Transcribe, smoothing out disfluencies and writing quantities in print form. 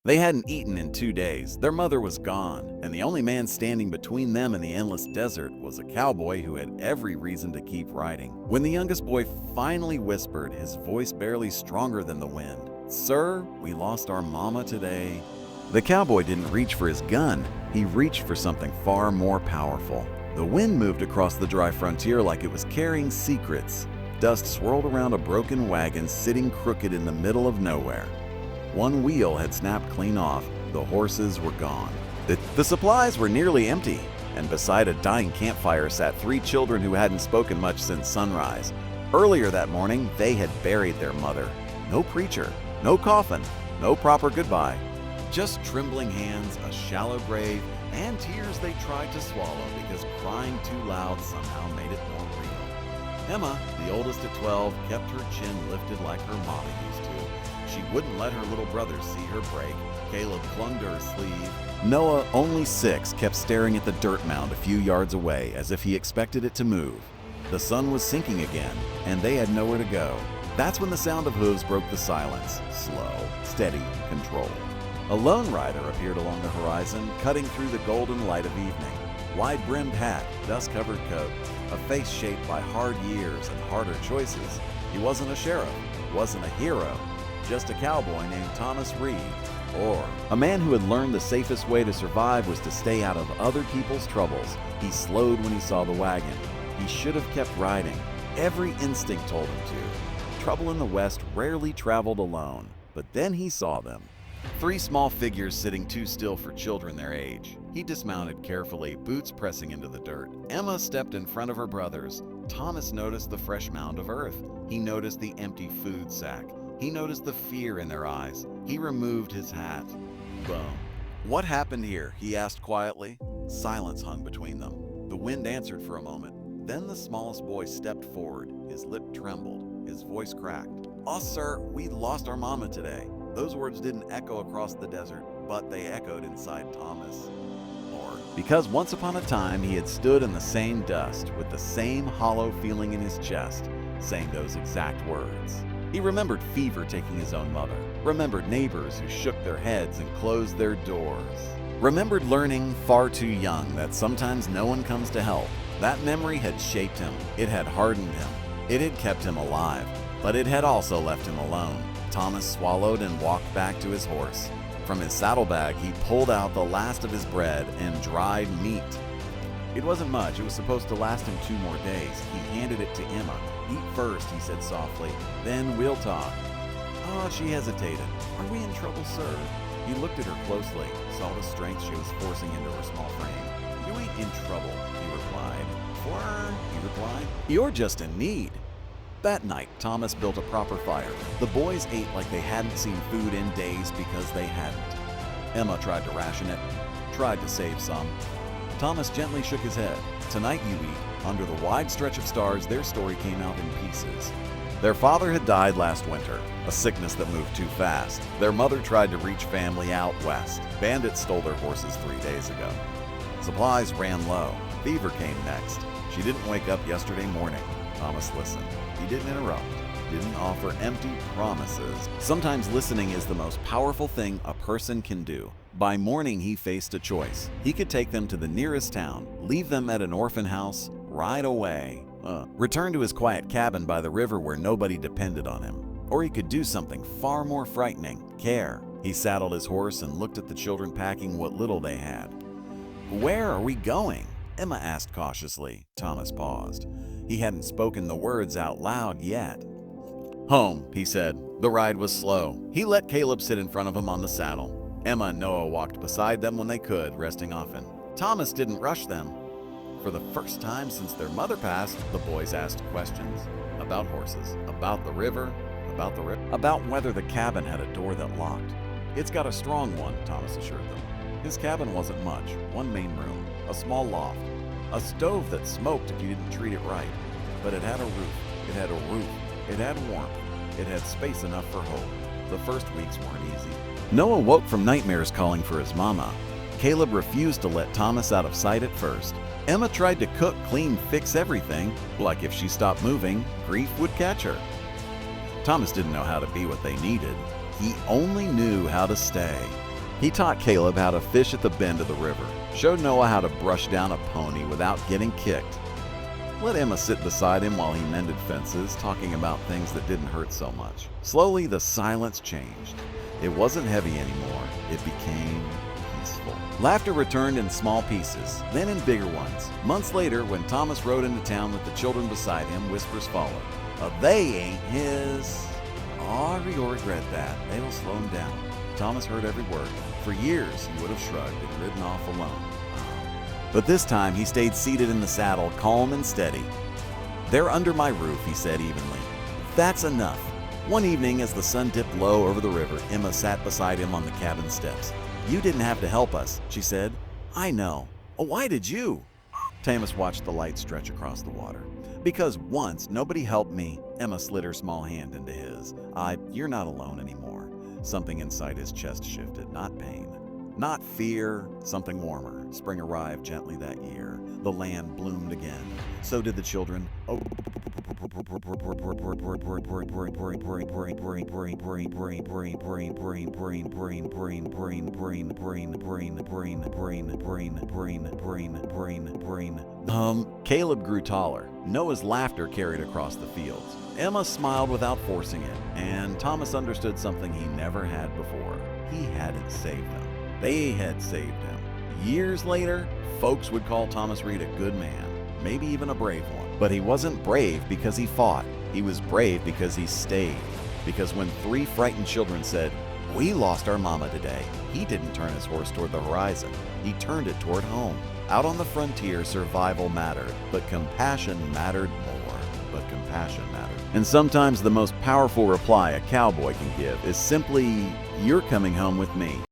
They hadn't eaten in 2 days, their mother was gone, and the only man standing between them and the endless desert was a cowboy who had every reason to keep riding. When the youngest boy finally whispered, his voice barely stronger than the wind, "Sir, we lost our mama today," the cowboy didn't reach for his gun, he reached for something far more powerful. The wind moved across the dry frontier like it was carrying secrets. Dust swirled around a broken wagon sitting crooked in the middle of nowhere. One wheel had snapped clean off, the horses were gone. The supplies were nearly empty, and beside a dying campfire sat 3 children who hadn't spoken much since sunrise. Earlier that morning, they had buried their mother. No preacher, no coffin, no proper goodbye. Just trembling hands, a shallow grave, and tears they tried to swallow because crying too loud somehow made it more real. Emma, the oldest at 12, kept her chin lifted like her mama used to. She wouldn't let her little brothers see her break. Caleb clung to her sleeve. Noah, only 6, kept staring at the dirt mound a few yards away as if he expected it to move. The sun was sinking again, and they had nowhere to go. That's when the sound of hooves broke the silence. Slow, steady, controlled. A lone rider appeared along the horizon, cutting through the golden light of evening. Wide-brimmed hat, dust-covered coat, a face shaped by hard years and harder choices. He wasn't a sheriff, wasn't a hero, just a cowboy named Thomas Reed, or a man who had learned the safest way to survive was to stay out of other people's troubles. He slowed when he saw the wagon. He should have kept riding. Every instinct told him to. Trouble in the West rarely traveled alone, but then he saw them. 3 small figures sitting too still for children their age. He dismounted carefully, boots pressing into the dirt. Emma stepped in front of her brothers. Thomas noticed the fresh mound of earth. He noticed the empty food sack. He noticed the fear in their eyes. He removed his hat. Boom. "What happened here?" he asked quietly. Silence hung between them. The wind answered for a moment. Then the smallest boy stepped forward. His lip trembled. His voice cracked. "Oh, sir, we lost our mama today." Those words didn't echo across the desert, but they echoed inside Thomas. Because once upon a time he had stood in the same dust with the same hollow feeling in his chest, saying those exact words. He remembered fever taking his own mother, remembered neighbors who shook their heads and closed their doors, remembered learning far too young that sometimes no one comes to help. That memory had shaped him, it had hardened him, it had kept him alive, but it had also left him alone. Thomas swallowed and walked back to his horse. From his saddlebag, he pulled out the last of his bread and dried meat. It wasn't much, it was supposed to last him 2 more days. He handed it to Emma. "Eat first," he said softly, "then we'll talk." Oh, she hesitated. "Are we in trouble, sir?" He looked at her closely, saw the strength she was forcing into her small frame. "You ain't in trouble," he replied. He replied, "You're just in need." That night, Thomas built a proper fire. The boys ate like they hadn't seen food in days because they hadn't. Emma tried to ration it, tried to save some. Thomas gently shook his head. "Tonight you eat." Under the wide stretch of stars, their story came out in pieces. Their father had died last winter, a sickness that moved too fast. Their mother tried to reach family out west. Bandits stole their horses 3 days ago. Supplies ran low. Fever came next. She didn't wake up yesterday morning. Thomas listened. He didn't interrupt, didn't offer empty promises. Sometimes listening is the most powerful thing a person can do. By morning, he faced a choice. He could take them to the nearest town, leave them at an orphan house, ride away, return to his quiet cabin by the river where nobody depended on him. Or he could do something far more frightening, care. He saddled his horse and looked at the children packing what little they had. "Where are we going?" Emma asked cautiously. Thomas paused. He hadn't spoken the words out loud yet. "Home," he said. The ride was slow. He let Caleb sit in front of him on the saddle. Emma and Noah walked beside them when they could, resting often. Thomas didn't rush them. For the first time since their mother passed, the boys asked questions. About horses, about the river, about whether the cabin had a door that locked. "It's got a strong one," Thomas assured them. His cabin wasn't much, 1 main room, a small loft, a stove that smoked if you didn't treat it right. But it had a roof, it had warmth, it had space enough for hope. The first weeks weren't easy. Noah woke from nightmares calling for his mama. Caleb refused to let Thomas out of sight at first. Emma tried to cook, clean, fix everything, like if she stopped moving, grief would catch her. Thomas didn't know how to be what they needed. He only knew how to stay. He taught Caleb how to fish at the bend of the river, showed Noah how to brush down a pony without getting kicked, let Emma sit beside him while he mended fences, talking about things that didn't hurt so much. Slowly, the silence changed. It wasn't heavy anymore. It became peaceful. Laughter returned in small pieces, then in bigger ones. Months later, when Thomas rode into town with the children beside him, whispers followed. They ain't his. Oh, you'll regret that. They will slow him down. Thomas heard every word. For years, he would have shrugged and ridden off alone. But this time, he stayed seated in the saddle, calm and steady. "They're under my roof," he said evenly. "That's enough." One evening, as the sun dipped low over the river, Emma sat beside him on the cabin steps. "You didn't have to help us," she said. "I know." "Oh, why did you?" Thomas watched the light stretch across the water. "Because once nobody helped me." Emma slid her small hand into his. You're not alone anymore." Something inside his chest shifted, not pain, not fear, something warmer. Spring arrived gently that year. The land bloomed again. So did the children. Caleb grew taller. Noah's laughter carried across the fields. Emma smiled without forcing it, and Thomas understood something he never had before. He hadn't saved them. They had saved him. Years later, folks would call Thomas Reed a good man, maybe even a brave one. But he wasn't brave because he fought. He was brave because he stayed. Because when 3 frightened children said, "We lost our mama today," he didn't turn his horse toward the horizon. He turned it toward home. Out on the frontier, survival mattered, but compassion mattered more. And sometimes the most powerful reply a cowboy can give is simply, "You're coming home with me."